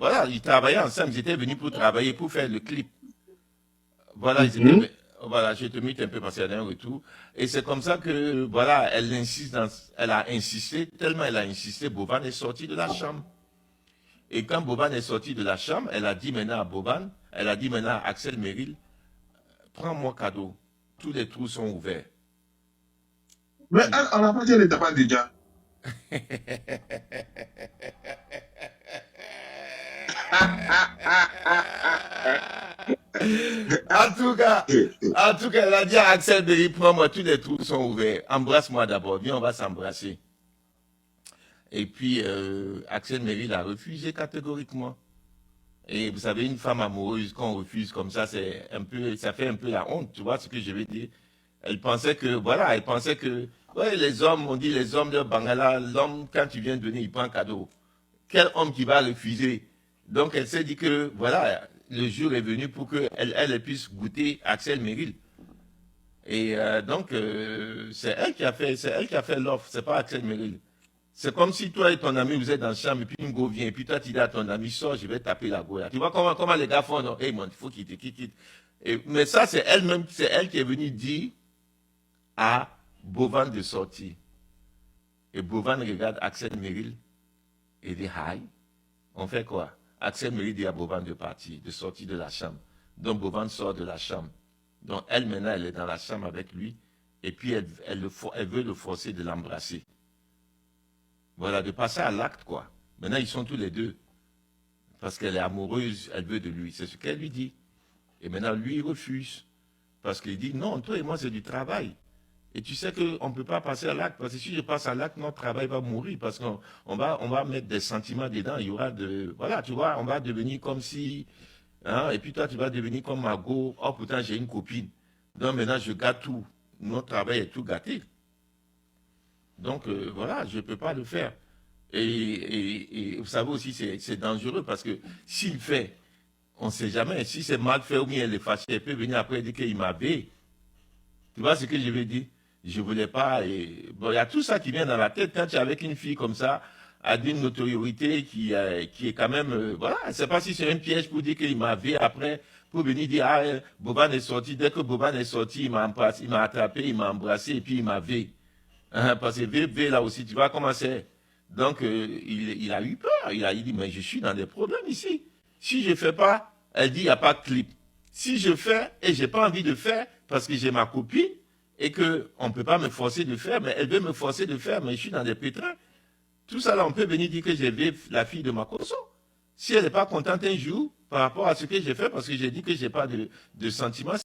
voilà, ils travaillaient ensemble, ils étaient venus pour travailler, pour faire le clip. Voilà, ils étaient, voilà, je te mets un peu parce qu'il y a un retour. Et c'est comme ça que, voilà, elle a insisté, tellement elle a insisté, Boban est sorti de la chambre. Et quand Boban est sorti de la chambre, elle a dit maintenant à Boban, elle a dit maintenant à Axel Merrill, prends-moi cadeau, tous les trous sont ouverts. Mais on n'a pas dit elle n'était pas déjà. En tout cas, elle a dit à Axel Berry, prends-moi, tous les trous sont ouverts. Embrasse-moi d'abord, viens, on va s'embrasser. Et puis, Axel Merrill a refusé catégoriquement. Et vous savez, une femme amoureuse, quand on refuse comme ça, c'est un peu, ça fait un peu la honte, tu vois ce que je veux dire. Elle pensait que, voilà, elle pensait que, ouais, les hommes, on dit les hommes de Bangala, l'homme, quand tu viens donner, il prend un cadeau. Quel homme qui va refuser? Donc elle s'est dit que, voilà, le jour est venu pour qu'elle elle puisse goûter Axel Merrill. Et donc, c'est elle qui a fait l'offre, c'est pas Axel Merrill. C'est comme si toi et ton ami, vous êtes dans la chambre, et puis une go vient, et puis toi, tu dis à ton ami, sors, je vais taper la go là. Tu vois comment les gars font, non? Hey man, il faut qu'il te quitte. Mais ça, c'est elle-même, c'est elle qui est venue dire à Bovan de sortir. Et Bovan regarde Axel Merrill et dit, hi, on fait quoi? Axel Merrill dit à Bovan de partir, de sortir de la chambre. Donc Bovan sort de la chambre. Donc elle, maintenant, elle est dans la chambre avec lui, et puis elle veut le forcer de l'embrasser. Voilà, de passer à l'acte, quoi. Maintenant, ils sont tous les deux. Parce qu'elle est amoureuse, elle veut de lui. C'est ce qu'elle lui dit. Et maintenant, lui, il refuse. Parce qu'il dit, non, toi et moi, c'est du travail. Et tu sais qu'on ne peut pas passer à l'acte. Parce que si je passe à l'acte, notre travail va mourir. Parce qu'on va mettre des sentiments dedans. Il y aura de... Voilà, tu vois, on va devenir comme si... Hein, et puis toi, tu vas devenir comme Margot. Oh, pourtant, j'ai une copine. Donc maintenant, je gâte tout. Notre travail est tout gâté. Donc voilà, je ne peux pas le faire. Et vous savez aussi, c'est dangereux parce que s'il fait, on ne sait jamais. Si c'est mal fait ou bien elle est fâchée, elle peut venir après dire qu'il m'avait. Tu vois ce que je veux dire? Je ne voulais pas. Et, bon, il y a tout ça qui vient dans la tête quand tu es avec une fille comme ça, à d'une notoriété qui est quand même. Voilà, je ne sais pas si c'est un piège pour dire qu'il m'avait après, pour venir dire, ah, Boban est sorti. Dès que Boban est sorti, il m'a attrapé, il m'a embrassé et puis il m'avait. Hein, parce que VV, là aussi, tu vois comment c'est. Donc, il a eu peur. Il a dit, mais je suis dans des problèmes ici. Si je ne fais pas, elle dit, il n'y a pas de clip. Si je fais et je n'ai pas envie de faire, parce que j'ai ma copine, et qu'on ne peut pas me forcer de faire, mais elle veut me forcer de faire, mais je suis dans des pétrins. Tout ça, là, on peut venir dire que j'ai vu la fille de ma conso. Si elle n'est pas contente un jour, par rapport à ce que j'ai fait, parce que j'ai dit que je n'ai pas de sentiments,